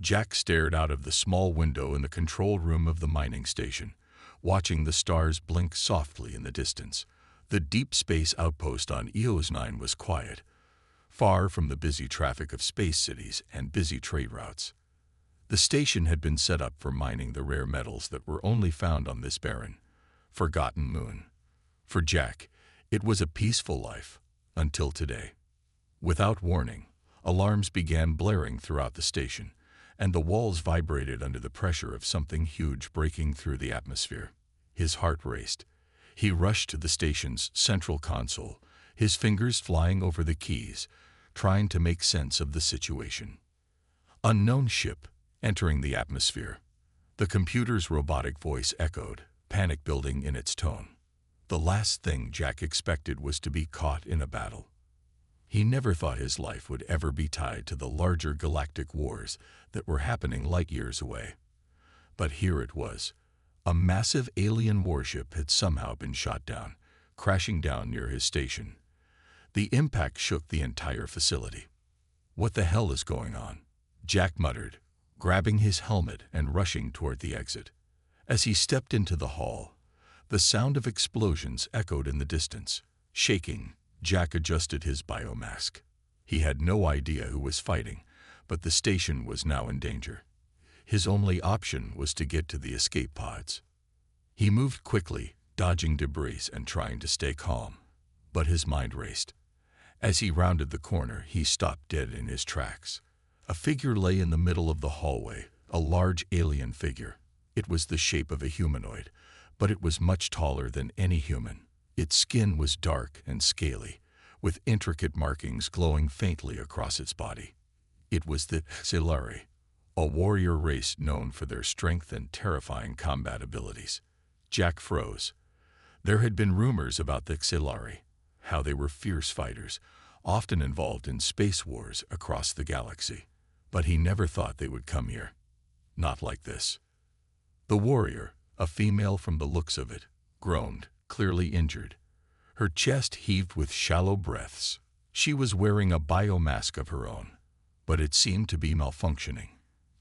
Jack stared out of the small window in the control room of the mining station, watching the stars blink softly in the distance. The deep space outpost on EOS 9 was quiet, far from the busy traffic of space cities and busy trade routes. The station had been set up for mining the rare metals that were only found on this barren, forgotten moon. For Jack, it was a peaceful life, until today. Without warning, alarms began blaring throughout the station, and the walls vibrated under the pressure of something huge breaking through the atmosphere. His heart raced. He rushed to the station's central console, his fingers flying over the keys, trying to make sense of the situation. Unknown ship entering the atmosphere. The computer's robotic voice echoed, panic building in its tone. The last thing Jack expected was to be caught in a battle. He never thought his life would ever be tied to the larger galactic wars that were happening light years away. But here it was. A massive alien warship had somehow been shot down, crashing down near his station. The impact shook the entire facility. "What the hell is going on?" Jack muttered, grabbing his helmet and rushing toward the exit. As he stepped into the hall, the sound of explosions echoed in the distance. Shaking, Jack adjusted his biomask. He had no idea who was fighting, but the station was now in danger. His only option was to get to the escape pods. He moved quickly, dodging debris and trying to stay calm, but his mind raced. As he rounded the corner, he stopped dead in his tracks. A figure lay in the middle of the hallway, a large alien figure. It was the shape of a humanoid, but it was much taller than any human. Its skin was dark and scaly, with intricate markings glowing faintly across its body. It was the HFY, a warrior race known for their strength and terrifying combat abilities. Jack froze. There had been rumors about the HFY, how they were fierce fighters, often involved in space wars across the galaxy. But he never thought they would come here. Not like this. The warrior, a female from the looks of it, groaned, clearly injured. Her chest heaved with shallow breaths. She was wearing a biomask of her own, but it seemed to be malfunctioning.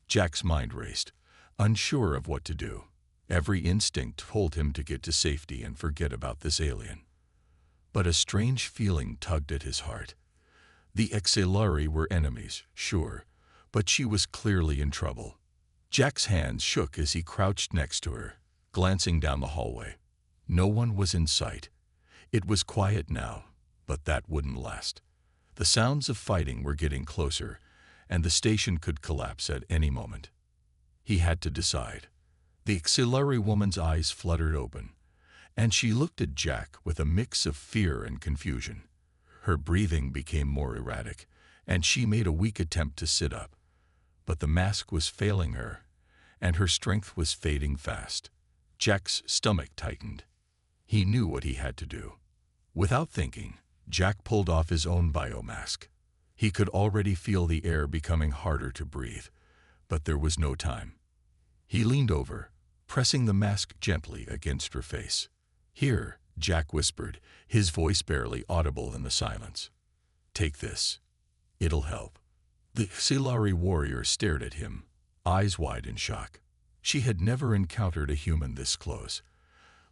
Jack's mind raced, unsure of what to do. Every instinct told him to get to safety and forget about this alien. But a strange feeling tugged at his heart. The HFY were enemies, sure, but she was clearly in trouble. Jack's hands shook as he crouched next to her, glancing down the hallway. No one was in sight. It was quiet now, but that wouldn't last. The sounds of fighting were getting closer, and the station could collapse at any moment. He had to decide. The HFY woman's eyes fluttered open, and she looked at Jack with a mix of fear and confusion. Her breathing became more erratic, and she made a weak attempt to sit up. But the mask was failing her, and her strength was fading fast. Jack's stomach tightened. He knew what he had to do. Without thinking, Jack pulled off his own biomask. He could already feel the air becoming harder to breathe, but there was no time. He leaned over, pressing the mask gently against her face. "Here," Jack whispered, his voice barely audible in the silence. "Take this. It'll help." The HFY warrior stared at him, eyes wide in shock. She had never encountered a human this close,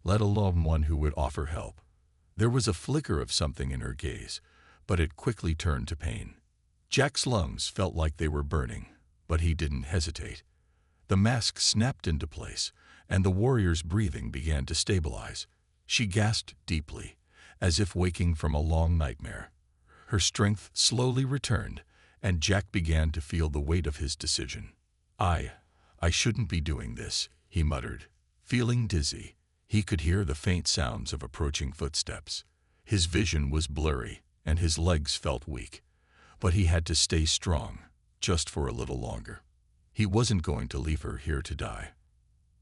let alone one who would offer help. There was a flicker of something in her gaze, but it quickly turned to pain. Jack's lungs felt like they were burning, but he didn't hesitate. The mask snapped into place, and the warrior's breathing began to stabilize. She gasped deeply, as if waking from a long nightmare. Her strength slowly returned, and Jack began to feel the weight of his decision. I shouldn't be doing this," he muttered. Feeling dizzy, he could hear the faint sounds of approaching footsteps. His vision was blurry, and his legs felt weak. But he had to stay strong, just for a little longer. He wasn't going to leave her here to die.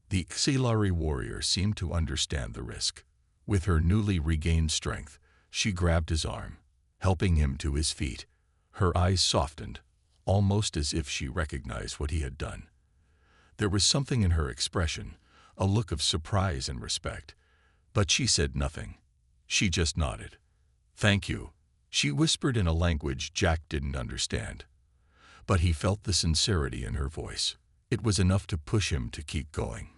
The HFY warrior seemed to understand the risk. With her newly regained strength, she grabbed his arm, helping him to his feet. Her eyes softened, almost as if she recognized what he had done. There was something in her expression, a look of surprise and respect. But she said nothing. She just nodded. "Thank you," she whispered in a language Jack didn't understand. but he felt the sincerity in her voice. It was enough to push him to keep going.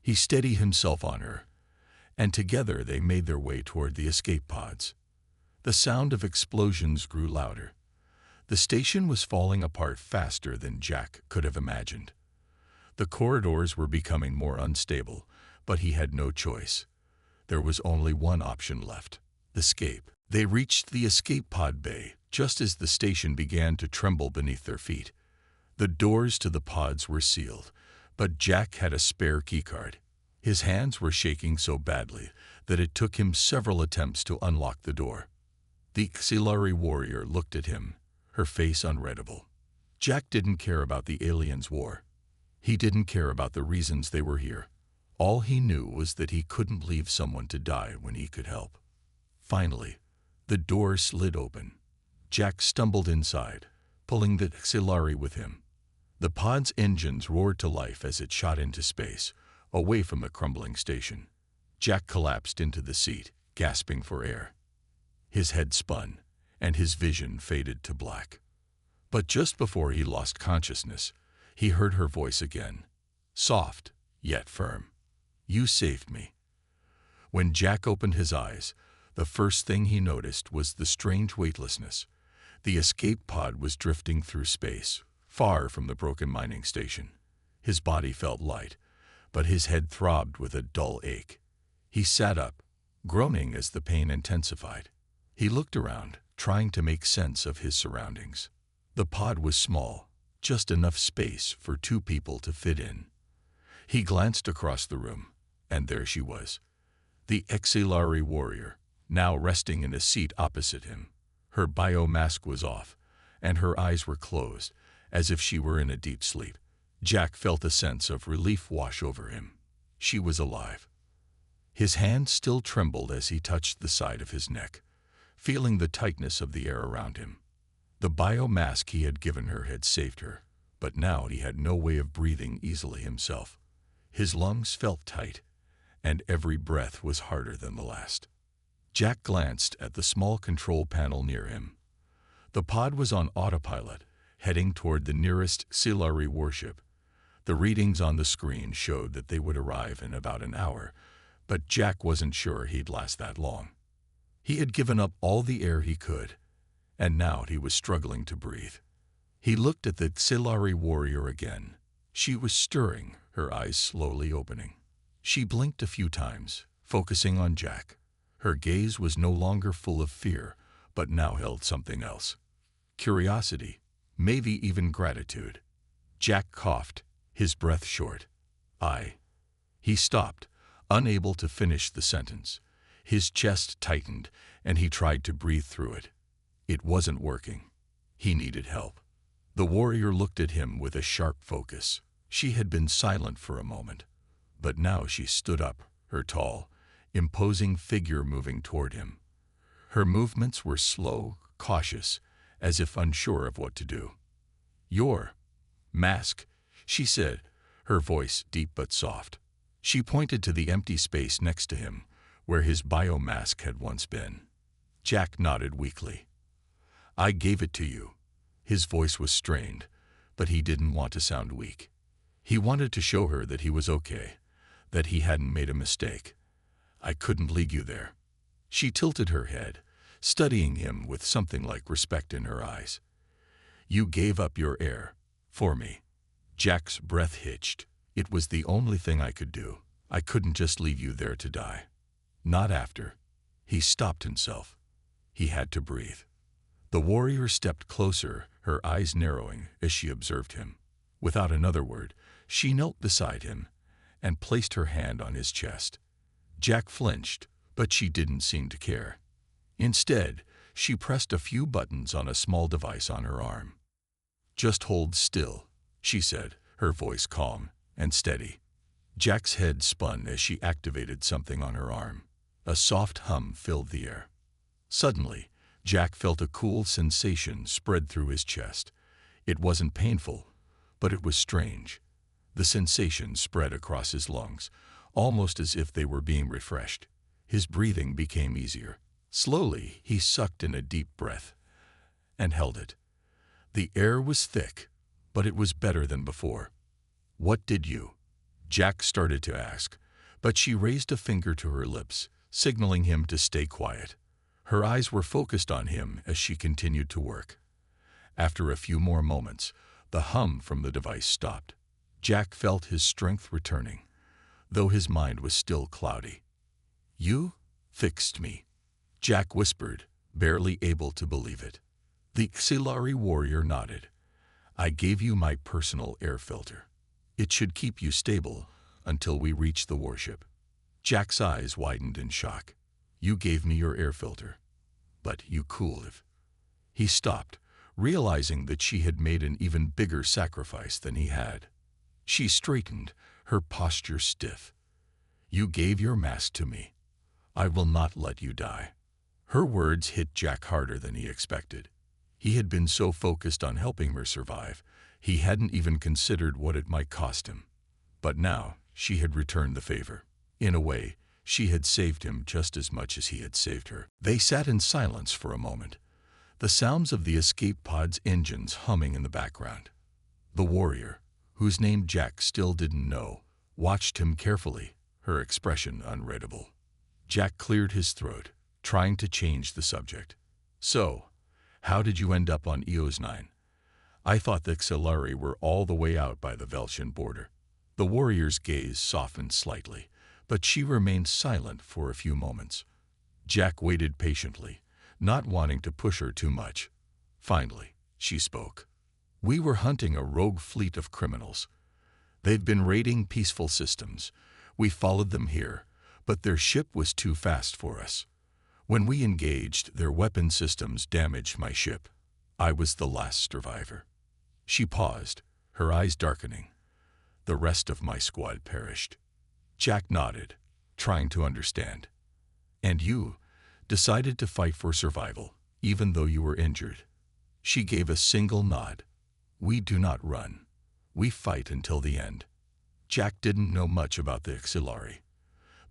He steadied himself on her, and together they made their way toward the escape pods. The sound of explosions grew louder. The station was falling apart faster than Jack could have imagined. The corridors were becoming more unstable, but he had no choice. There was only one option left: escape. They reached the escape pod bay just as the station began to tremble beneath their feet. The doors to the pods were sealed, but Jack had a spare keycard. His hands were shaking so badly that it took him several attempts to unlock the door. The auxiliary warrior looked at him, her face unreadable. Jack didn't care about the aliens' war. He didn't care about the reasons they were here. All he knew was that he couldn't leave someone to die when he could help. Finally, the door slid open. Jack stumbled inside, pulling the auxiliary with him. The pod's engines roared to life as it shot into space, away from the crumbling station. Jack collapsed into the seat, gasping for air. His head spun, and his vision faded to black. But just before he lost consciousness, he heard her voice again, soft yet firm. "You saved me." When Jack opened his eyes, the first thing he noticed was the strange weightlessness. The escape pod was drifting through space, far from the broken mining station. His body felt light, but his head throbbed with a dull ache. He sat up, groaning as the pain intensified. He looked around, trying to make sense of his surroundings. The pod was small, just enough space for two people to fit in. He glanced across the room, and there she was, the auxiliary warrior, now resting in a seat opposite him. Her biomask was off, and her eyes were closed, as if she were in a deep sleep. Jack felt a sense of relief wash over him. She was alive. His hand still trembled as he touched the side of his neck, feeling the tightness of the air around him. The biomask he had given her had saved her, but now he had no way of breathing easily himself. His lungs felt tight, and every breath was harder than the last. Jack glanced at the small control panel near him. The pod was on autopilot, heading toward the nearest auxiliary warship. The readings on the screen showed that they would arrive in about an hour, but Jack wasn't sure he'd last that long. He had given up all the air he could, and now he was struggling to breathe. He looked at the auxiliary warrior again. She was stirring, her eyes slowly opening. She blinked a few times, focusing on Jack. Her gaze was no longer full of fear, but now held something else. Curiosity, maybe even gratitude. Jack coughed, his breath short. He stopped, unable to finish the sentence. His chest tightened, and he tried to breathe through it. It wasn't working. He needed help. The warrior looked at him with a sharp focus. She had been silent for a moment, but now she stood up, her tall, imposing figure moving toward him. Her movements were slow, cautious, as if unsure of what to do. "Your mask," she said, her voice deep but soft. She pointed to the empty space next to him, where his biomask had once been. Jack nodded weakly. "I gave it to you." His voice was strained, but he didn't want to sound weak. He wanted to show her that he was okay, that he hadn't made a mistake. "I couldn't leave you there." She tilted her head, studying him with something like respect in her eyes. "You gave up your air, for me." Jack's breath hitched. "It was the only thing I could do. I couldn't just leave you there to die. Not after." He stopped himself. He had to breathe. The warrior stepped closer, her eyes narrowing as she observed him. Without another word, she knelt beside him and placed her hand on his chest. Jack flinched, but she didn't seem to care. Instead, she pressed a few buttons on a small device on her arm. "Just hold still," she said, her voice calm and steady. Jack's head spun as she activated something on her arm. A soft hum filled the air. Suddenly, Jack felt a cool sensation spread through his chest. It wasn't painful, but it was strange. The sensation spread across his lungs, almost as if they were being refreshed. His breathing became easier. Slowly, he sucked in a deep breath and held it. The air was thick, but it was better than before. "What did you?" Jack started to ask, but she raised a finger to her lips, signaling him to stay quiet. Her eyes were focused on him as she continued to work. After a few more moments, the hum from the device stopped. Jack felt his strength returning, though his mind was still cloudy. "You fixed me," Jack whispered, barely able to believe it. The Xilari warrior nodded. "I gave you my personal air filter. It should keep you stable until we reach the warship." Jack's eyes widened in shock. "You gave me your air filter, but you cooled it." He stopped, realizing that she had made an even bigger sacrifice than he had. She straightened, her posture stiff. "You gave your mask to me. I will not let you die." Her words hit Jack harder than he expected. He had been so focused on helping her survive, he hadn't even considered what it might cost him. But now, she had returned the favor. In a way, she had saved him just as much as he had saved her. They sat in silence for a moment, the sounds of the escape pod's engines humming in the background. The warrior, whose name Jack still didn't know, watched him carefully, her expression unreadable. Jack cleared his throat, trying to change the subject. "So, how did you end up on EOS 9? I thought the Xilari were all the way out by the Veltian border." The warrior's gaze softened slightly, but she remained silent for a few moments. Jack waited patiently, not wanting to push her too much. Finally, she spoke. "We were hunting a rogue fleet of criminals. They've been raiding peaceful systems. We followed them here, but their ship was too fast for us. When we engaged, their weapon systems damaged my ship. I was the last survivor." She paused, her eyes darkening. "The rest of my squad perished." Jack nodded, trying to understand. "And you decided to fight for survival, even though you were injured." She gave a single nod. "We do not run. We fight until the end." Jack didn't know much about the Xilari,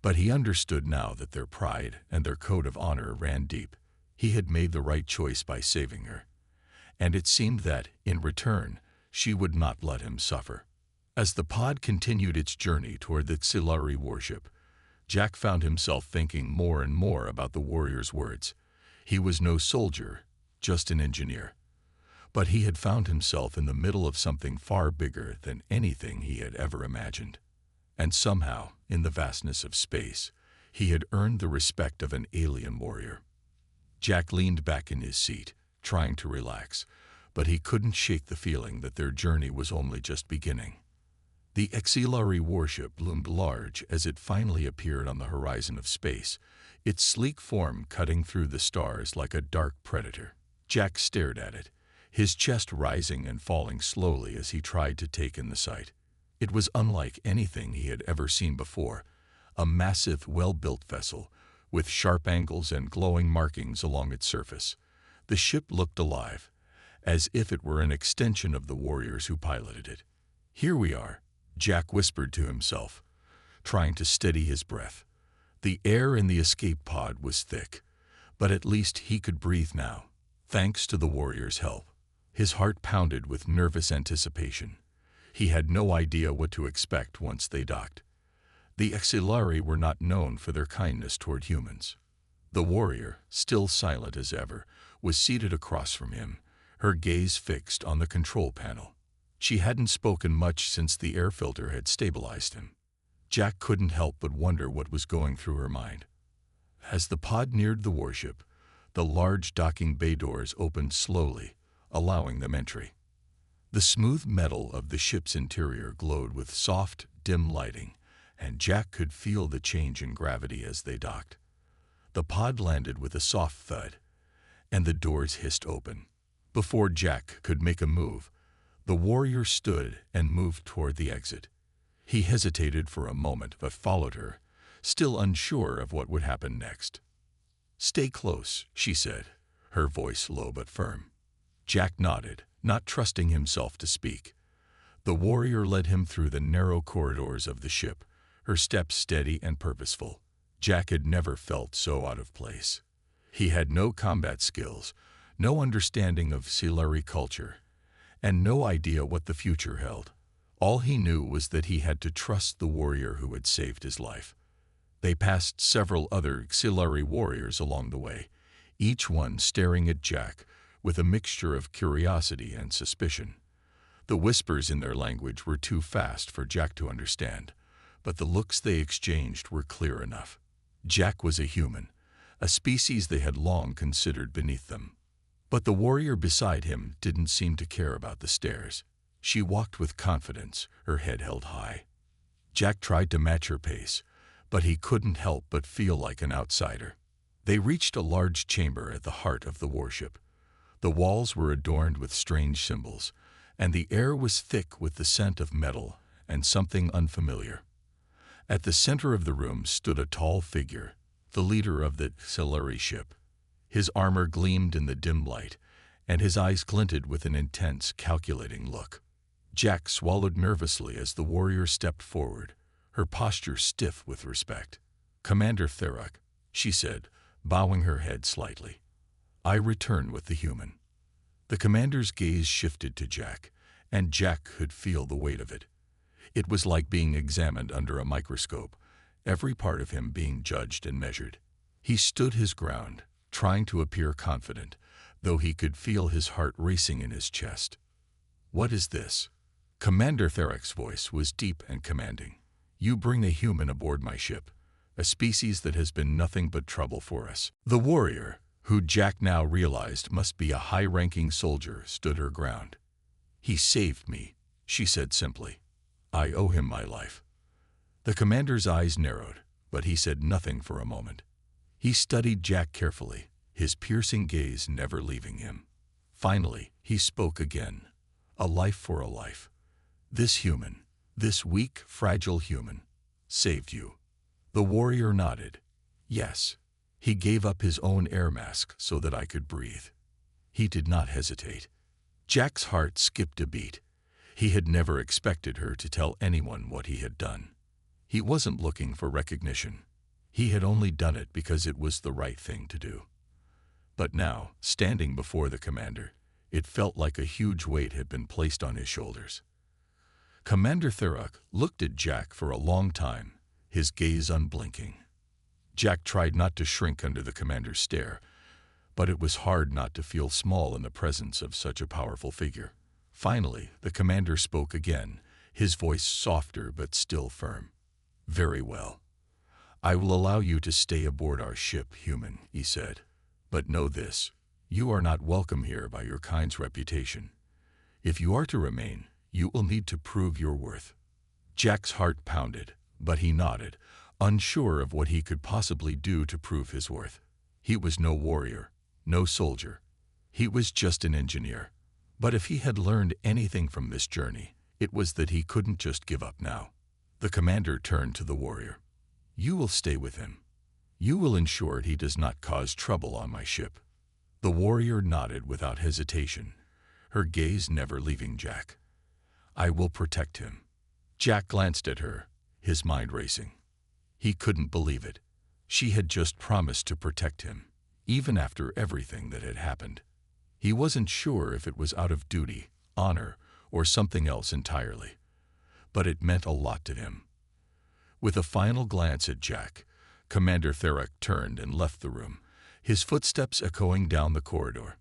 but he understood now that their pride and their code of honor ran deep. He had made the right choice by saving her, and it seemed that, in return, she would not let him suffer. As the pod continued its journey toward the Xilari warship, Jack found himself thinking more and more about the warrior's words. He was no soldier, just an engineer. But he had found himself in the middle of something far bigger than anything he had ever imagined. And somehow, in the vastness of space, he had earned the respect of an alien warrior. Jack leaned back in his seat, trying to relax, but he couldn't shake the feeling that their journey was only just beginning. The Xilari warship loomed large as it finally appeared on the horizon of space, its sleek form cutting through the stars like a dark predator. Jack stared at it, his chest rising and falling slowly as he tried to take in the sight. It was unlike anything he had ever seen before, a massive, well-built vessel, with sharp angles and glowing markings along its surface. The ship looked alive, as if it were an extension of the warriors who piloted it. "Here we are," Jack whispered to himself, trying to steady his breath. The air in the escape pod was thick, but at least he could breathe now, thanks to the warrior's help. His heart pounded with nervous anticipation. He had no idea what to expect once they docked. The Xilari were not known for their kindness toward humans. The warrior, still silent as ever, was seated across from him, her gaze fixed on the control panel. She hadn't spoken much since the air filter had stabilized him. Jack couldn't help but wonder what was going through her mind. As the pod neared the warship, the large docking bay doors opened slowly, allowing them entry. The smooth metal of the ship's interior glowed with soft, dim lighting, and Jack could feel the change in gravity as they docked. The pod landed with a soft thud, and the doors hissed open. Before Jack could make a move, the warrior stood and moved toward the exit. He hesitated for a moment but followed her, still unsure of what would happen next. "Stay close," she said, her voice low but firm. Jack nodded, not trusting himself to speak. The warrior led him through the narrow corridors of the ship, her steps steady and purposeful. Jack had never felt so out of place. He had no combat skills, no understanding of Xilari culture, and no idea what the future held. All he knew was that he had to trust the warrior who had saved his life. They passed several other auxiliary warriors along the way, each one staring at Jack with a mixture of curiosity and suspicion. The whispers in their language were too fast for Jack to understand, but the looks they exchanged were clear enough. Jack was a human, a species they had long considered beneath them. But the warrior beside him didn't seem to care about the stares. She walked with confidence, her head held high. Jack tried to match her pace, but he couldn't help but feel like an outsider. They reached a large chamber at the heart of the warship. The walls were adorned with strange symbols, and the air was thick with the scent of metal and something unfamiliar. At the center of the room stood a tall figure, the leader of the auxiliary ship. His armor gleamed in the dim light, and his eyes glinted with an intense, calculating look. Jack swallowed nervously as the warrior stepped forward, her posture stiff with respect. "Commander Therak," she said, bowing her head slightly. "I return with the human." The commander's gaze shifted to Jack, and Jack could feel the weight of it. It was like being examined under a microscope, every part of him being judged and measured. He stood his ground, trying to appear confident, though he could feel his heart racing in his chest. "What is this?" Commander Therak's voice was deep and commanding. "You bring a human aboard my ship, a species that has been nothing but trouble for us." The warrior, who Jack now realized must be a high-ranking soldier, stood her ground. "He saved me," she said simply. "I owe him my life." The commander's eyes narrowed, but he said nothing for a moment. He studied Jack carefully, his piercing gaze never leaving him. Finally, he spoke again. "A life for a life. This human, this weak, fragile human, saved you." The warrior nodded. "Yes. He gave up his own air mask so that I could breathe." He did not hesitate. Jack's heart skipped a beat. He had never expected her to tell anyone what he had done. He wasn't looking for recognition. He had only done it because it was the right thing to do. But now, standing before the commander, it felt like a huge weight had been placed on his shoulders. Commander Therak looked at Jack for a long time, his gaze unblinking. Jack tried not to shrink under the commander's stare, but it was hard not to feel small in the presence of such a powerful figure. Finally, the commander spoke again, his voice softer but still firm. "Very well. I will allow you to stay aboard our ship, human," he said. "But know this, you are not welcome here by your kind's reputation. If you are to remain, you will need to prove your worth." Jack's heart pounded, but he nodded, unsure of what he could possibly do to prove his worth. He was no warrior, no soldier. He was just an engineer. But if he had learned anything from this journey, it was that he couldn't just give up now. The commander turned to the warrior. "You will stay with him. You will ensure he does not cause trouble on my ship." The warrior nodded without hesitation, her gaze never leaving Jack. "I will protect him." Jack glanced at her, his mind racing. He couldn't believe it. She had just promised to protect him, even after everything that had happened. He wasn't sure if it was out of duty, honor, or something else entirely. But it meant a lot to him. With a final glance at Jack, Commander Therak turned and left the room, his footsteps echoing down the corridor.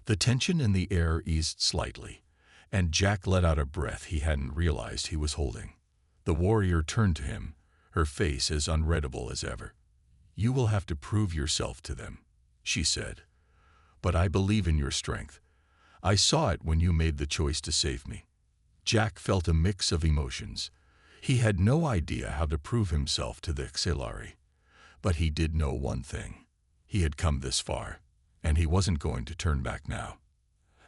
The tension in the air eased slightly, and Jack let out a breath he hadn't realized he was holding. The warrior turned to him, her face as unreadable as ever. "You will have to prove yourself to them," she said. "But I believe in your strength. I saw it when you made the choice to save me." Jack felt a mix of emotions. He had no idea how to prove himself to the auxiliary. But he did know one thing. He had come this far, and he wasn't going to turn back now.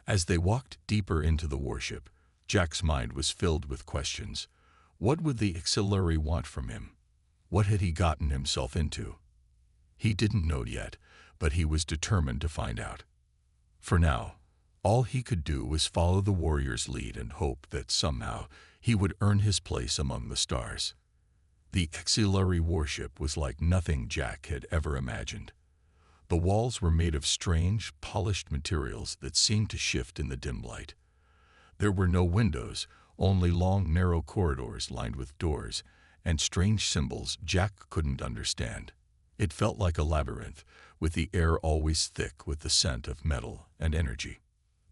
As they walked deeper into the warship, Jack's mind was filled with questions. What would the auxiliary want from him? What had he gotten himself into? He didn't know yet, but he was determined to find out. For now, all he could do was follow the warrior's lead and hope that somehow he would earn his place among the stars. The auxiliary warship was like nothing Jack had ever imagined. The walls were made of strange, polished materials that seemed to shift in the dim light. There were no windows, only long, narrow corridors lined with doors and strange symbols Jack couldn't understand. It felt like a labyrinth, with the air always thick with the scent of metal and energy.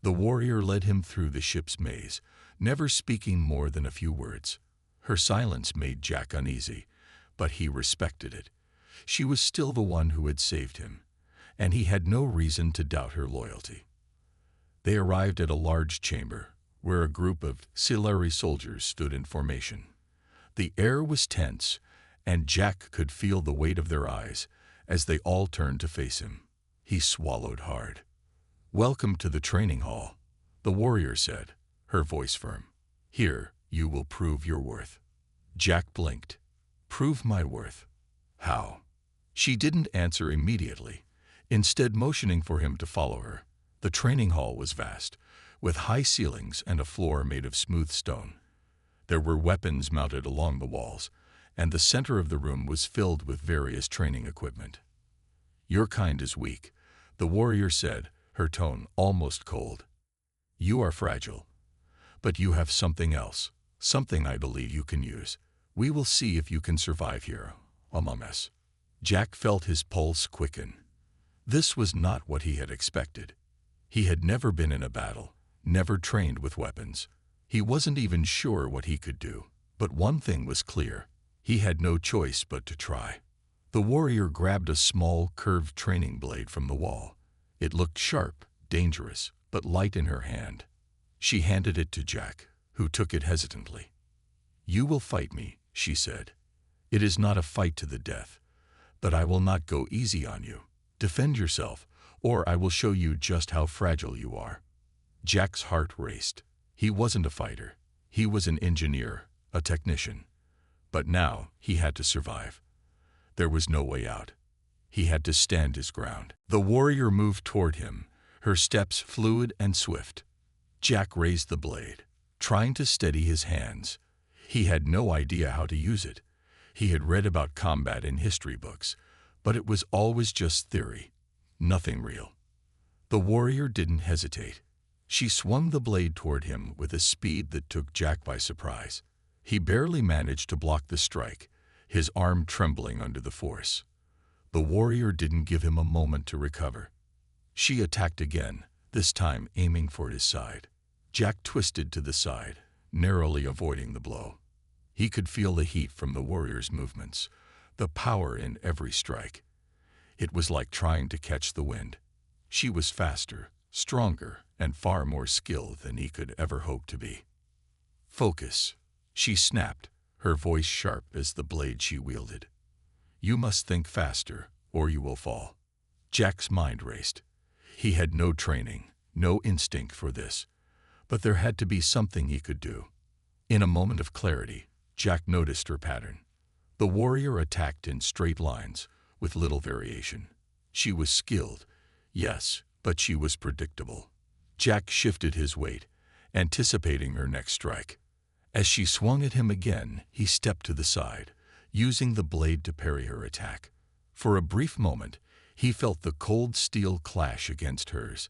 The warrior led him through the ship's maze, never speaking more than a few words. Her silence made Jack uneasy, but he respected it. She was still the one who had saved him, and he had no reason to doubt her loyalty. They arrived at a large chamber, where a group of Silari soldiers stood in formation. The air was tense, and Jack could feel the weight of their eyes as they all turned to face him. He swallowed hard. "Welcome to the training hall," the warrior said, her voice firm. "Here, you will prove your worth." Jack blinked. "Prove my worth? How?" She didn't answer immediately, instead motioning for him to follow her. The training hall was vast, with high ceilings and a floor made of smooth stone. There were weapons mounted along the walls, and the center of the room was filled with various training equipment. "Your kind is weak," the warrior said, her tone almost cold. "You are fragile. But you have something else, something I believe you can use. We will see if you can survive here among us." Jack felt his pulse quicken. This was not what he had expected. He had never been in a battle, never trained with weapons. He wasn't even sure what he could do. But one thing was clear. He had no choice but to try. The warrior grabbed a small, curved training blade from the wall. It looked sharp, dangerous, but light in her hand. She handed it to Jack, who took it hesitantly. "You will fight me," she said. "It is not a fight to the death, but I will not go easy on you. Defend yourself, or I will show you just how fragile you are." Jack's heart raced. He wasn't a fighter. He was an engineer, a technician. But now he had to survive. There was no way out. He had to stand his ground. The warrior moved toward him, her steps fluid and swift. Jack raised the blade, trying to steady his hands. He had no idea how to use it. He had read about combat in history books, but it was always just theory, nothing real. The warrior didn't hesitate. She swung the blade toward him with a speed that took Jack by surprise. He barely managed to block the strike, his arm trembling under the force. The warrior didn't give him a moment to recover. She attacked again, this time aiming for his side. Jack twisted to the side, narrowly avoiding the blow. He could feel the heat from the warrior's movements, the power in every strike. It was like trying to catch the wind. She was faster, stronger, and far more skilled than he could ever hope to be. "Focus," she snapped, her voice sharp as the blade she wielded. "You must think faster, or you will fall." Jack's mind raced. He had no training, no instinct for this, but there had to be something he could do. In a moment of clarity, Jack noticed her pattern. The warrior attacked in straight lines, with little variation. She was skilled, yes, but she was predictable. Jack shifted his weight, anticipating her next strike. As she swung at him again, he stepped to the side, using the blade to parry her attack. For a brief moment, he felt the cold steel clash against hers,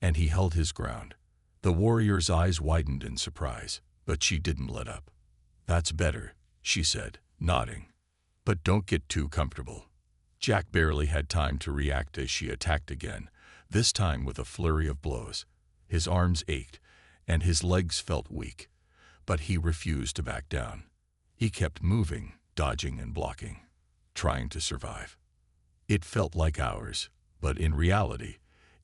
and he held his ground. The warrior's eyes widened in surprise, but she didn't let up. "That's better," she said, nodding. "But don't get too comfortable." Jack barely had time to react as she attacked again, this time with a flurry of blows. His arms ached, and his legs felt weak, but he refused to back down. He kept moving, dodging and blocking, trying to survive. It felt like hours, but in reality,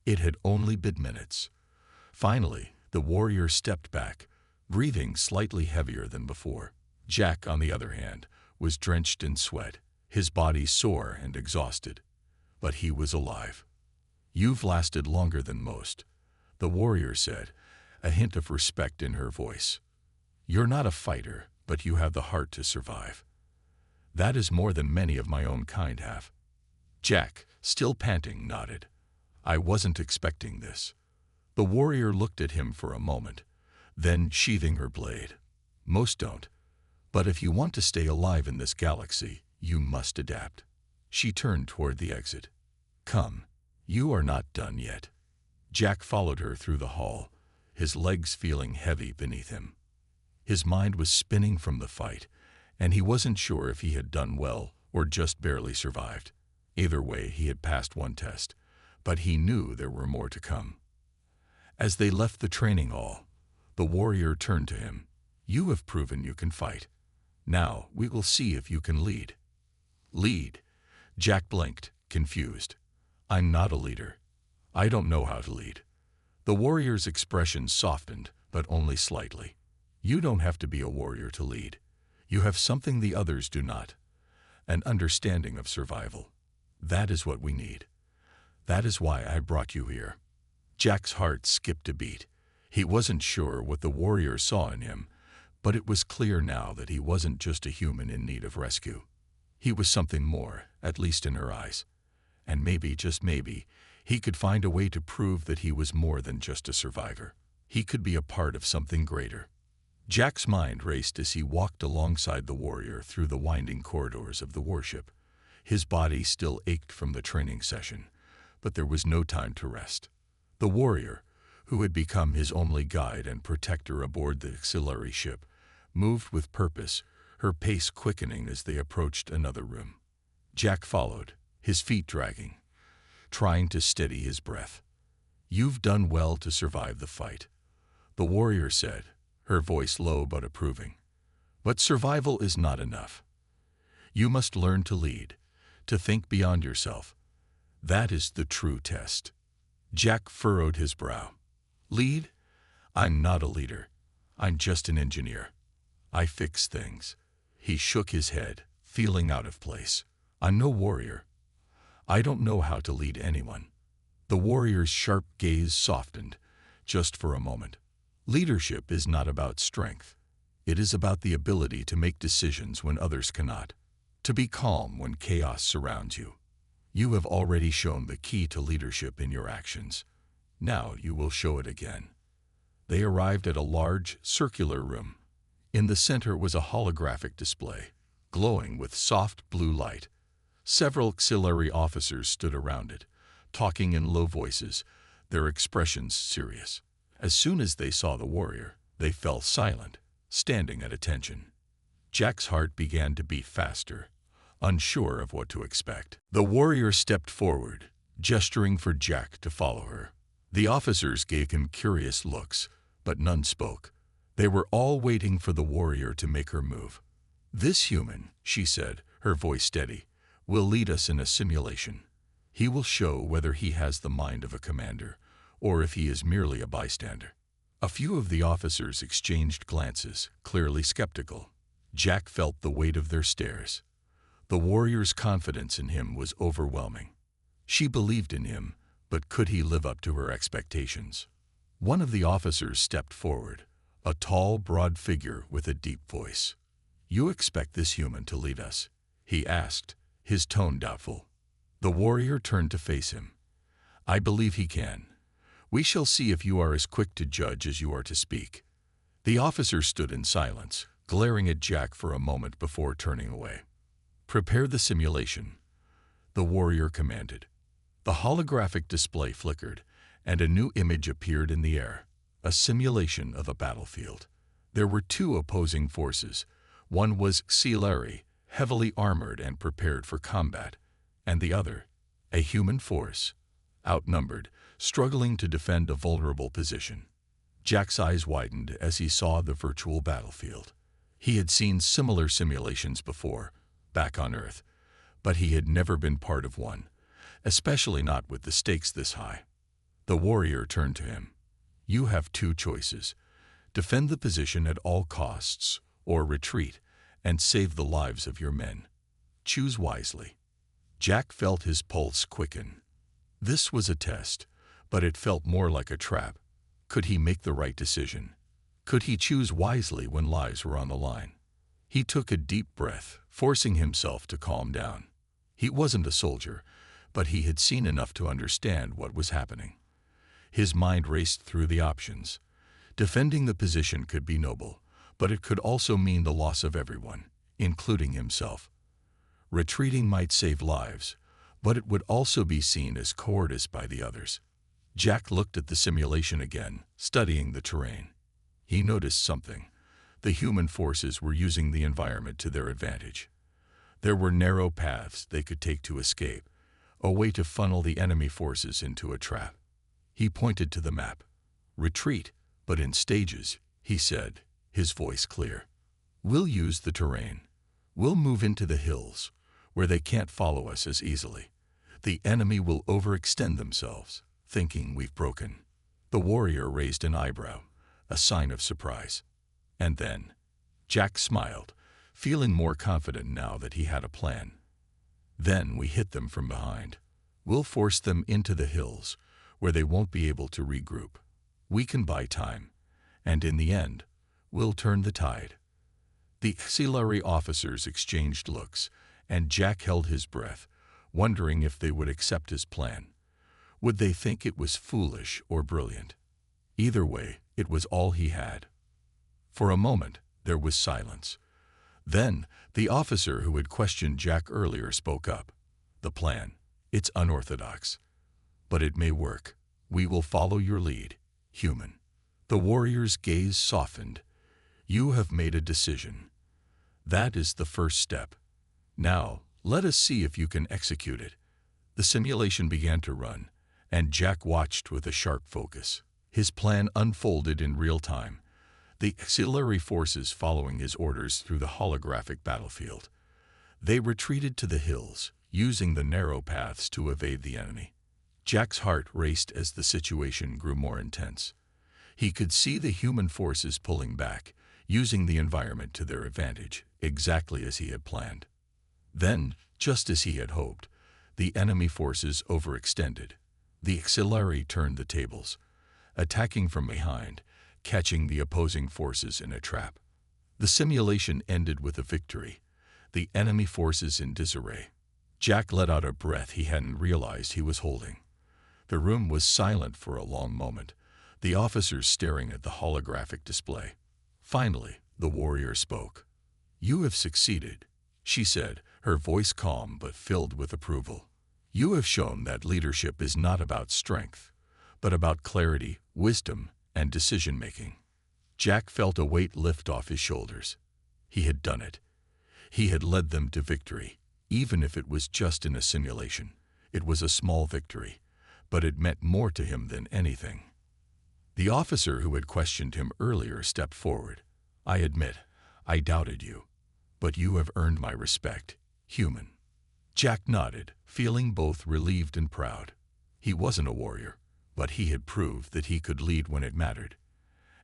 it had only been minutes. Finally, the warrior stepped back, breathing slightly heavier than before. Jack, on the other hand, was drenched in sweat, his body sore and exhausted. But he was alive. "You've lasted longer than most," the warrior said, a hint of respect in her voice. "You're not a fighter, but you have the heart to survive. That is more than many of my own kind have." Jack, still panting, nodded. "I wasn't expecting this." The warrior looked at him for a moment, then sheathing her blade. "Most don't. But if you want to stay alive in this galaxy, you must adapt." She turned toward the exit. "Come, you are not done yet." Jack followed her through the hall, his legs feeling heavy beneath him. His mind was spinning from the fight, and he wasn't sure if he had done well or just barely survived. Either way, he had passed one test, but he knew there were more to come. As they left the training hall, the warrior turned to him. "You have proven you can fight. Now we will see if you can lead." "Lead?" Jack blinked, confused. "I'm not a leader. I don't know how to lead." The warrior's expression softened, but only slightly. "You don't have to be a warrior to lead. You have something the others do not. An understanding of survival. That is what we need. That is why I brought you here." Jack's heart skipped a beat. He wasn't sure what the warrior saw in him, but it was clear now that he wasn't just a human in need of rescue. He was something more, at least in her eyes. And maybe, just maybe, he could find a way to prove that he was more than just a survivor. He could be a part of something greater. Jack's mind raced as he walked alongside the warrior through the winding corridors of the warship. His body still ached from the training session, but there was no time to rest. The warrior, who had become his only guide and protector aboard the auxiliary ship, moved with purpose, her pace quickening as they approached another room. Jack followed, his feet dragging, trying to steady his breath. "You've done well to survive the fight," the warrior said, her voice low but approving. "But survival is not enough. You must learn to lead, to think beyond yourself. That is the true test." Jack furrowed his brow. "Lead? I'm not a leader. I'm just an engineer. I fix things." He shook his head, feeling out of place. "I'm no warrior. I don't know how to lead anyone." The warrior's sharp gaze softened, just for a moment. "Leadership is not about strength. It is about the ability to make decisions when others cannot, to be calm when chaos surrounds you. You have already shown the key to leadership in your actions. Now you will show it again." They arrived at a large, circular room. In the center was a holographic display, glowing with soft blue light. Several auxiliary officers stood around it, talking in low voices, their expressions serious. As soon as they saw the warrior, they fell silent, standing at attention. Jack's heart began to beat faster, unsure of what to expect. The warrior stepped forward, gesturing for Jack to follow her. The officers gave him curious looks, but none spoke. They were all waiting for the warrior to make her move. "This human," she said, her voice steady, "will lead us in a simulation. He will show whether he has the mind of a commander, or if he is merely a bystander." A few of the officers exchanged glances, clearly skeptical. Jack felt the weight of their stares. The warrior's confidence in him was overwhelming. She believed in him, but could he live up to her expectations? One of the officers stepped forward, a tall, broad figure with a deep voice. "You expect this human to lead us?" he asked, his tone doubtful. The warrior turned to face him. "I believe he can. We shall see if you are as quick to judge as you are to speak." The officer stood in silence, glaring at Jack for a moment before turning away. "Prepare the simulation," the warrior commanded. The holographic display flickered, and a new image appeared in the air, a simulation of a battlefield. There were two opposing forces. One was auxiliary, heavily armored and prepared for combat, and the other, a human force, outnumbered, struggling to defend a vulnerable position. Jack's eyes widened as he saw the virtual battlefield. He had seen similar simulations before, back on Earth, but he had never been part of one, especially not with the stakes this high. The warrior turned to him. "You have two choices. Defend the position at all costs, or retreat and save the lives of your men. Choose wisely." Jack felt his pulse quicken. This was a test, but it felt more like a trap. Could he make the right decision? Could he choose wisely when lives were on the line? He took a deep breath, forcing himself to calm down. He wasn't a soldier, but he had seen enough to understand what was happening. His mind raced through the options. Defending the position could be noble, but it could also mean the loss of everyone, including himself. Retreating might save lives, but it would also be seen as cowardice by the others. Jack looked at the simulation again, studying the terrain. He noticed something. The human forces were using the environment to their advantage. There were narrow paths they could take to escape, a way to funnel the enemy forces into a trap. He pointed to the map. "Retreat, but in stages," he said, his voice clear. "We'll use the terrain. We'll move into the hills, where they can't follow us as easily. The enemy will overextend themselves, thinking we've broken." The warrior raised an eyebrow, a sign of surprise. And then, Jack smiled, feeling more confident now that he had a plan. "Then we hit them from behind. We'll force them into the hills, where they won't be able to regroup. We can buy time, and in the end, we'll turn the tide." The auxiliary officers exchanged looks, and Jack held his breath, wondering if they would accept his plan. Would they think it was foolish or brilliant? Either way, it was all he had. For a moment, there was silence. Then, the officer who had questioned Jack earlier spoke up. "The plan. It's unorthodox. But it may work. We will follow your lead, human." The warrior's gaze softened. "You have made a decision. That is the first step. Now, let us see if you can execute it." The simulation began to run, and Jack watched with a sharp focus. His plan unfolded in real time, the auxiliary forces following his orders through the holographic battlefield. They retreated to the hills, using the narrow paths to evade the enemy. Jack's heart raced as the situation grew more intense. He could see the human forces pulling back, using the environment to their advantage, exactly as he had planned. Then, just as he had hoped, the enemy forces overextended. The auxiliary turned the tables, attacking from behind, catching the opposing forces in a trap. The simulation ended with a victory, the enemy forces in disarray. Jack let out a breath he hadn't realized he was holding. The room was silent for a long moment, the officers staring at the holographic display. Finally, the warrior spoke. "You have succeeded," she said, her voice calm but filled with approval. "You have shown that leadership is not about strength, but about clarity, wisdom, and decision-making." Jack felt a weight lift off his shoulders. He had done it. He had led them to victory, even if it was just in a simulation. It was a small victory, but it meant more to him than anything. The officer who had questioned him earlier stepped forward. "I admit, I doubted you, but you have earned my respect, human." Jack nodded, feeling both relieved and proud. He wasn't a warrior, but he had proved that he could lead when it mattered.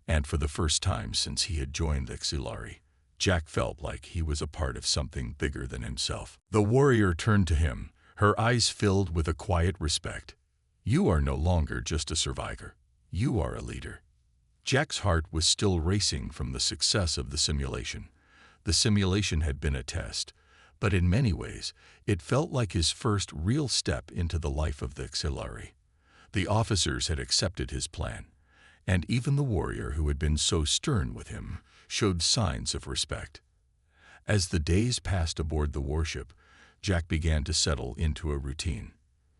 And for the first time since he had joined the auxiliary, Jack felt like he was a part of something bigger than himself. The warrior turned to him, her eyes filled with a quiet respect. "You are no longer just a survivor. You are a leader." Jack's heart was still racing from the success of the simulation. The simulation had been a test, but in many ways, it felt like his first real step into the life of the auxiliary. The officers had accepted his plan, and even the warrior who had been so stern with him showed signs of respect. As the days passed aboard the warship, Jack began to settle into a routine.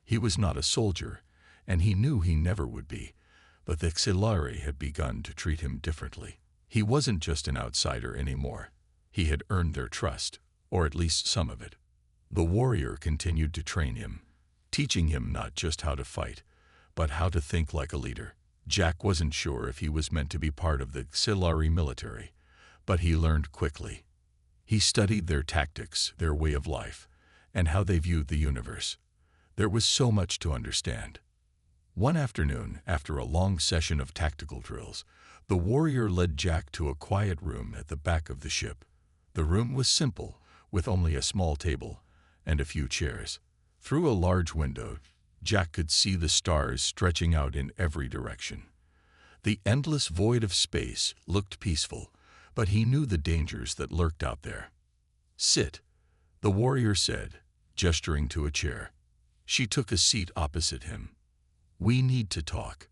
He was not a soldier, and he knew he never would be, but the auxiliary had begun to treat him differently. He wasn't just an outsider anymore. He had earned their trust, or at least some of it. The warrior continued to train him, teaching him not just how to fight, but how to think like a leader. Jack wasn't sure if he was meant to be part of the auxiliary military, but he learned quickly. He studied their tactics, their way of life, and how they viewed the universe. There was so much to understand. One afternoon, after a long session of tactical drills, the warrior led Jack to a quiet room at the back of the ship. The room was simple, with only a small table and a few chairs. Through a large window, Jack could see the stars stretching out in every direction. The endless void of space looked peaceful, but he knew the dangers that lurked out there. "Sit," the warrior said, gesturing to a chair. She took a seat opposite him. "We need to talk."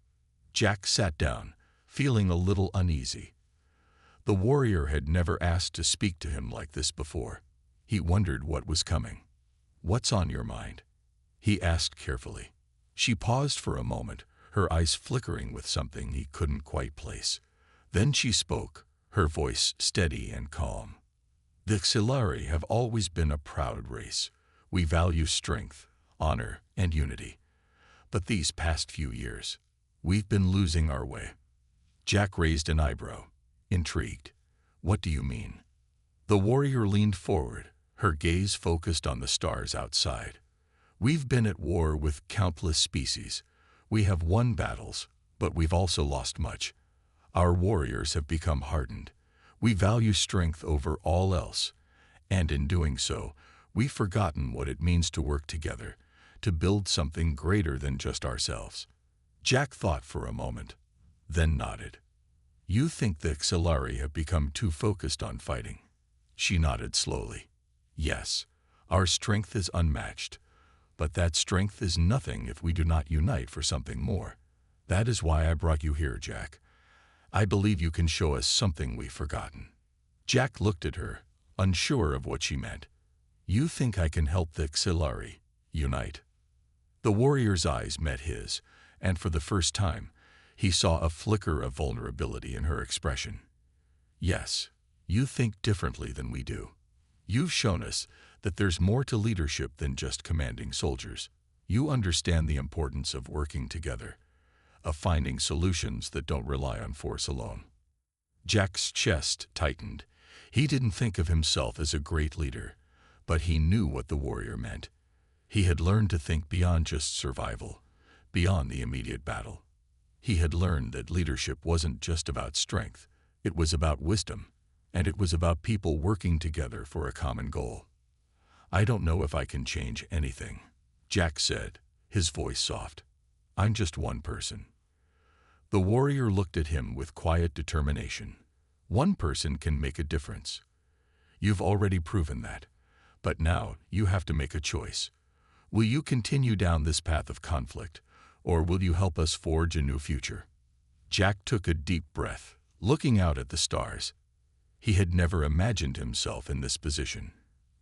Jack sat down, feeling a little uneasy. The warrior had never asked to speak to him like this before. He wondered what was coming. "What's on your mind?" he asked carefully. She paused for a moment, her eyes flickering with something he couldn't quite place. Then she spoke, her voice steady and calm. The Xilari have always been a proud race. We value strength, honor, and unity. But these past few years, we've been losing our way. Jack raised an eyebrow, intrigued. What do you mean? The warrior leaned forward, her gaze focused on the stars outside. We've been at war with countless species. We have won battles, but we've also lost much. Our warriors have become hardened. We value strength over all else, and in doing so, we've forgotten what it means to work together, to build something greater than just ourselves. Jack thought for a moment, then nodded. You think the Xilari have become too focused on fighting? She nodded slowly. Yes, our strength is unmatched, but that strength is nothing if we do not unite for something more. That is why I brought you here, Jack. I believe you can show us something we've forgotten. Jack looked at her, unsure of what she meant. You think I can help the Xilari unite? The warrior's eyes met his, and for the first time, he saw a flicker of vulnerability in her expression. Yes, you think differently than we do. You've shown us that there's more to leadership than just commanding soldiers. You understand the importance of working together, of finding solutions that don't rely on force alone. Jack's chest tightened. He didn't think of himself as a great leader, but he knew what the warrior meant. He had learned to think beyond just survival, beyond the immediate battle. He had learned that leadership wasn't just about strength, it was about wisdom, and it was about people working together for a common goal. I don't know if I can change anything, Jack said, his voice soft. I'm just one person. The warrior looked at him with quiet determination. One person can make a difference. You've already proven that, but now you have to make a choice. Will you continue down this path of conflict, or will you help us forge a new future? Jack took a deep breath, looking out at the stars. He had never imagined himself in this position.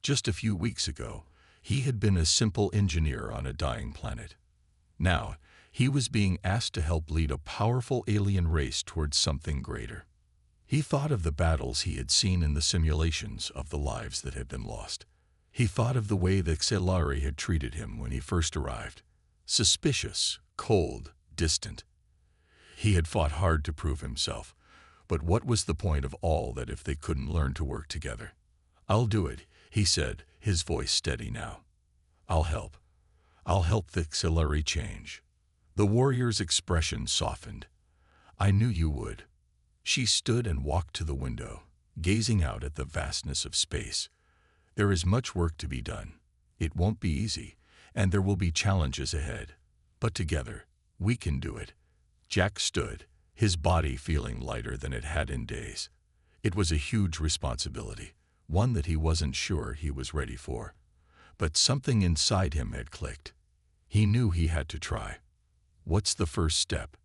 Just a few weeks ago, he had been a simple engineer on a dying planet. Now, he was being asked to help lead a powerful alien race towards something greater. He thought of the battles he had seen in the simulations of the lives that had been lost. He thought of the way the Xilari had treated him when he first arrived. Suspicious, cold, distant. He had fought hard to prove himself, but what was the point of all that if they couldn't learn to work together? I'll do it, he said, his voice steady now. I'll help. I'll help the Xilari change. The warrior's expression softened. I knew you would. She stood and walked to the window, gazing out at the vastness of space. There is much work to be done. It won't be easy, and there will be challenges ahead. But together, we can do it. Jack stood, his body feeling lighter than it had in days. It was a huge responsibility, one that he wasn't sure he was ready for. But something inside him had clicked. He knew he had to try. What's the first step?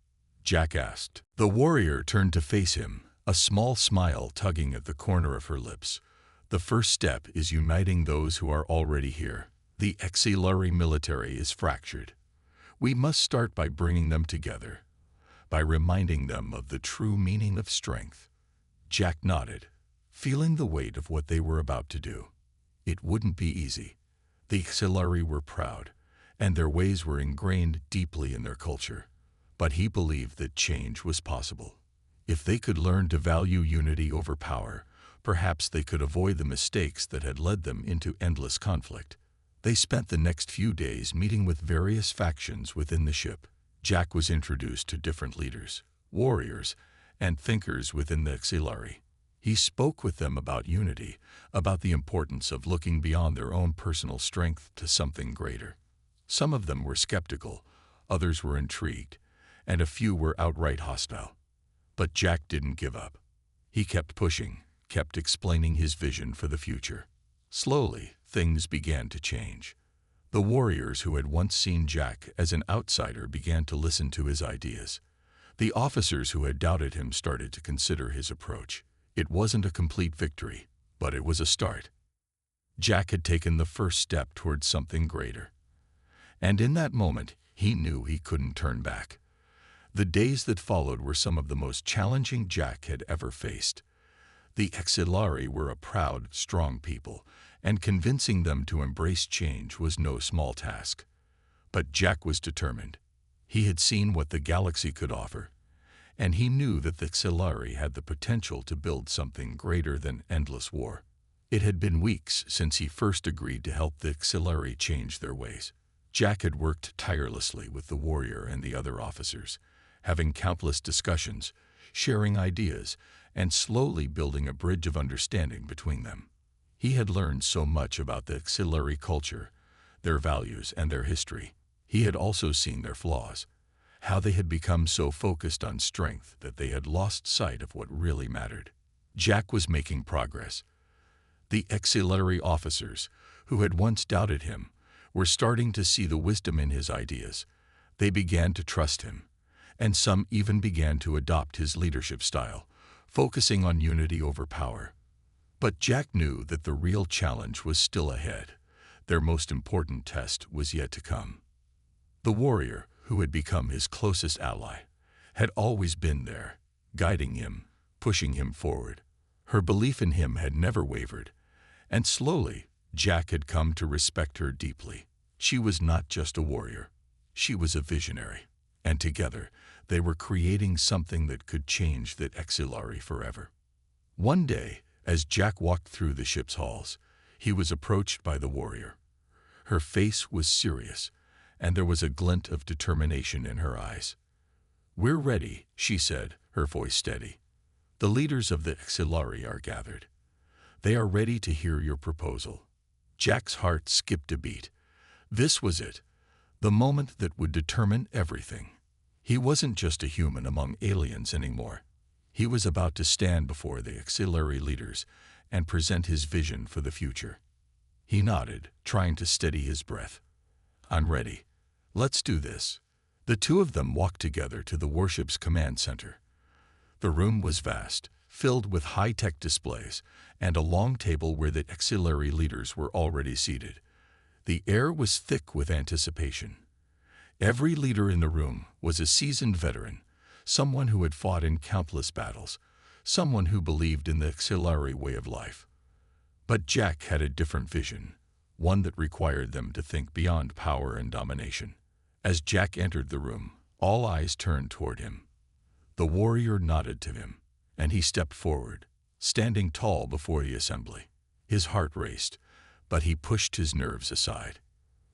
Jack asked. The warrior turned to face him, a small smile tugging at the corner of her lips. The first step is uniting those who are already here. The Xilari military is fractured. We must start by bringing them together, by reminding them of the true meaning of strength. Jack nodded, feeling the weight of what they were about to do. It wouldn't be easy. The Xilari were proud, and their ways were ingrained deeply in their culture. But he believed that change was possible. If they could learn to value unity over power, perhaps they could avoid the mistakes that had led them into endless conflict. They spent the next few days meeting with various factions within the ship. Jack was introduced to different leaders, warriors, and thinkers within the Xilari. He spoke with them about unity, about the importance of looking beyond their own personal strength to something greater. Some of them were skeptical, others were intrigued, and a few were outright hostile. But Jack didn't give up. He kept pushing, kept explaining his vision for the future. Slowly, things began to change. The warriors who had once seen Jack as an outsider began to listen to his ideas. The officers who had doubted him started to consider his approach. It wasn't a complete victory, but it was a start. Jack had taken the first step towards something greater. And in that moment, he knew he couldn't turn back. The days that followed were some of the most challenging Jack had ever faced. The Exilari were a proud, strong people, and convincing them to embrace change was no small task. But Jack was determined. He had seen what the galaxy could offer, and he knew that the Exilari had the potential to build something greater than endless war. It had been weeks since he first agreed to help the Exilari change their ways. Jack had worked tirelessly with the warrior and the other officers, having countless discussions, sharing ideas, and slowly building a bridge of understanding between them. He had learned so much about the Exilari culture, their values, and their history. He had also seen their flaws, how they had become so focused on strength that they had lost sight of what really mattered. Jack was making progress. The Exilari officers, who had once doubted him, were starting to see the wisdom in his ideas. They began to trust him, and some even began to adopt his leadership style, focusing on unity over power. But Jack knew that the real challenge was still ahead. Their most important test was yet to come. The warrior, who had become his closest ally, had always been there, guiding him, pushing him forward. Her belief in him had never wavered, and slowly Jack had come to respect her deeply. She was not just a warrior, she was a visionary, and together they were creating something that could change the Exilari forever. One day, as Jack walked through the ship's halls, he was approached by the warrior. Her face was serious, and there was a glint of determination in her eyes. "We're ready," she said, her voice steady. "The leaders of the Exilari are gathered. They are ready to hear your proposal." Jack's heart skipped a beat. This was it, the moment that would determine everything. He wasn't just a human among aliens anymore. He was about to stand before the Exilari leaders and present his vision for the future. He nodded, trying to steady his breath. "I'm ready. Let's do this." The two of them walked together to the warship's command center. The room was vast, filled with high-tech displays, and a long table where the Exilari leaders were already seated. The air was thick with anticipation. Every leader in the room was a seasoned veteran, someone who had fought in countless battles, someone who believed in the Exilari way of life. But Jack had a different vision, one that required them to think beyond power and domination. As Jack entered the room, all eyes turned toward him. The warrior nodded to him, and he stepped forward, standing tall before the assembly. His heart raced, but he pushed his nerves aside.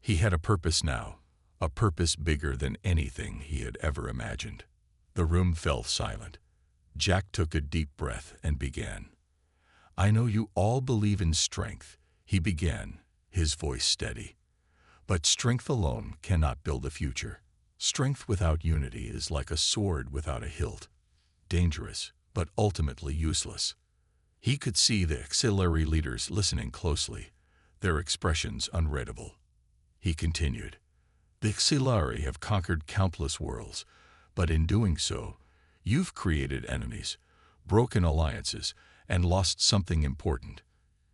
He had a purpose now, a purpose bigger than anything he had ever imagined. The room fell silent. Jack took a deep breath and began. "I know you all believe in strength," he began, his voice steady. "But strength alone cannot build a future. Strength without unity is like a sword without a hilt. Dangerous, but ultimately useless." He could see the Exilari leaders listening closely, their expressions unreadable. He continued, "The Exilari have conquered countless worlds, but in doing so, you've created enemies, broken alliances, and lost something important: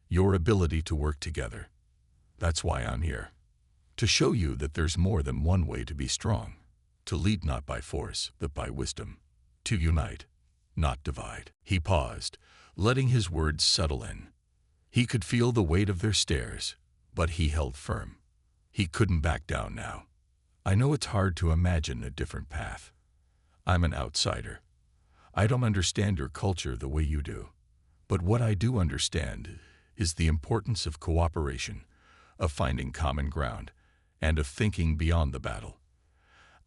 your ability to work together. That's why I'm here. To show you that there's more than one way to be strong. To lead not by force, but by wisdom. To unite, not divide." He paused, letting his words settle in. He could feel the weight of their stares, but he held firm. He couldn't back down now. "I know it's hard to imagine a different path. I'm an outsider. I don't understand your culture the way you do. But what I do understand is the importance of cooperation, of finding common ground, and of thinking beyond the battle.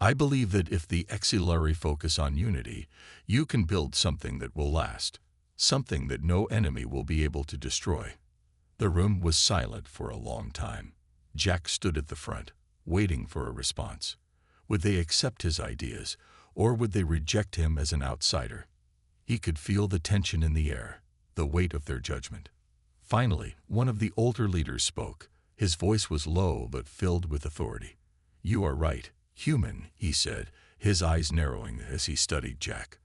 I believe that if the Exilari focus on unity, you can build something that will last, something that no enemy will be able to destroy." The room was silent for a long time. Jack stood at the front, waiting for a response. Would they accept his ideas, or would they reject him as an outsider? He could feel the tension in the air, the weight of their judgment. Finally, one of the older leaders spoke. His voice was low but filled with authority. "You are right, human," he said, his eyes narrowing as he studied Jack.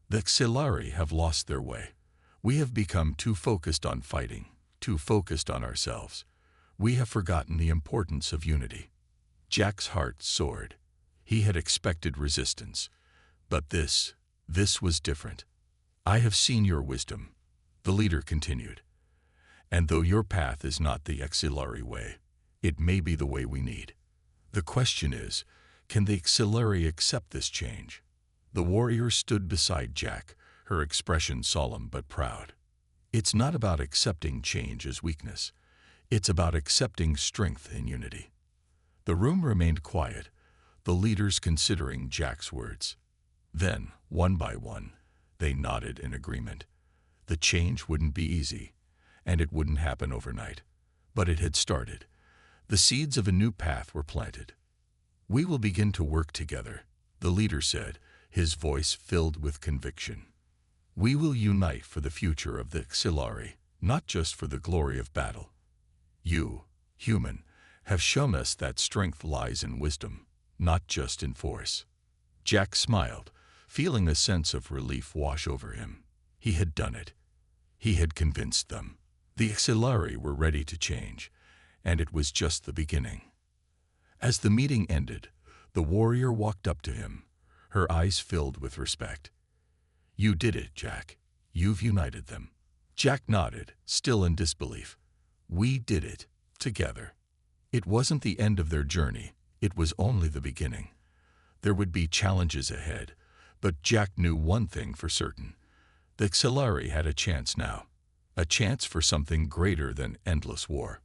"The Exilari have lost their way. We have become too focused on fighting, too focused on ourselves. We have forgotten the importance of unity." Jack's heart soared. He had expected resistance, But this was different. I have seen your wisdom, the leader continued. And though your path is not the Xilari way, it may be the way we need. The question is, can the Xilari accept this change? The warrior stood beside Jack, her expression solemn but proud. It's not about accepting change as weakness. It's about accepting strength in unity. The room remained quiet, the leaders considering Jack's words. Then, one by one, they nodded in agreement. The change wouldn't be easy, and it wouldn't happen overnight. But it had started. The seeds of a new path were planted. We will begin to work together, the leader said, his voice filled with conviction. We will unite for the future of the Xilari, not just for the glory of battle. You, human, have shown us that strength lies in wisdom, not just in force. Jack smiled, feeling a sense of relief wash over him. He had done it. He had convinced them. The Xilari were ready to change, and it was just the beginning. As the meeting ended, the warrior walked up to him, her eyes filled with respect. You did it, Jack. You've united them. Jack nodded, still in disbelief. We did it, together. It wasn't the end of their journey, it was only the beginning. There would be challenges ahead, but Jack knew one thing for certain. The Xilari had a chance now, a chance for something greater than endless war.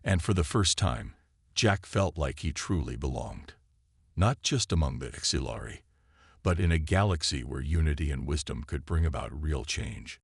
And for the first time, Jack felt like he truly belonged. Not just among the Xilari, but in a galaxy where unity and wisdom could bring about real change.